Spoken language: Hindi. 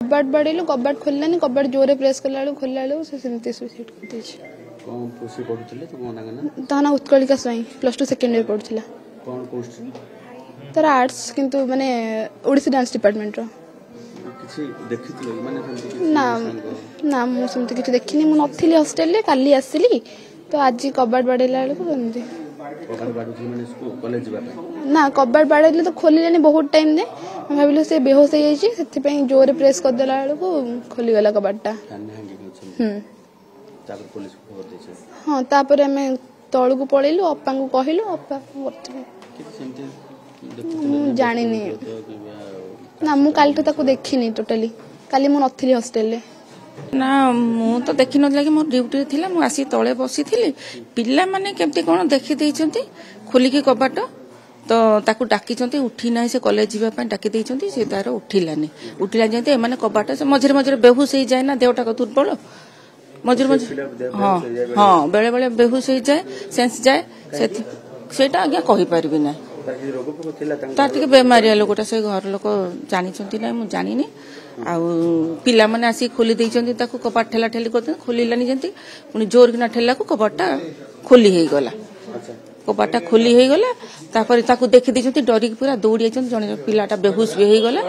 कबाट बाड़ेलु कबाट खोललानी कबाट जोरे प्रेस कला खोलला से सेमती सुसाइड कर देछि। कोन पोसी पढुतले तो मोना गना ताना उत्कलिका स्वयं +2 सेकेंड ईयर पढुतला। कोन पोस्ट तार आर्ट्स किंतु माने ओडिसी डांस डिपार्टमेंट रो किछि देखितलो माने हमति ना ना मु समति किछि देखिनी मु नथिली हॉस्टल ले काली आसीली तो आज कबाट बाड़ेला को समति कबाट बाडुथि माने स्कूल कॉलेज बा ना कबाट बाड़ेले तो खोलिलेनी बहुत टाइम दे हम भाबिलो से बेहोश हो जाई सेति पई जोरे प्रेस कर देला को खोली गला कबाटटा। तापर पुलिस खबर देछे। हां तापर हमें तळु को पळेलु अप्पा को कहिलु अप्पा करथि जानि नि ना मु काल तो ताको देखिनी टोटली काली मु नथिली हॉस्टल ले ना मु तो देखि नथला कि मोर ड्यूटी थिला मु आसी तळे बसी थिली पिल्ला माने केमती कोन देखि देइचंती खोली के कबाट तो ताकू डाकी उठी ना से कॉलेज जीवा डाकी देइचंती से तार उठिलानी उठिला जेते माने कबाट से मझरे मझरे बेहुश हो जाए ना देहटा दुर्बल मझरे मझरे हां हां बेले बेले बेहुश हो जाए सेंस जाए सेटा आज्ञा कहि परबी ना तार टिके बेमारिया लोकटा से घर लोक जानिचंती ना मु जानिनी आ पिला माने आसी खोली देइचंती ताकू कबाट ठेला ठेली करते खोलिलानी जेंती पुनी जोर किना ठेला को कबाटटा खोली हे गला कबाटटा खोली हे गला तापर ताकू देखि देइचंती डरी पूरा दौड़ी आइचंती जने पिलाटा बेहुश भी हे गला।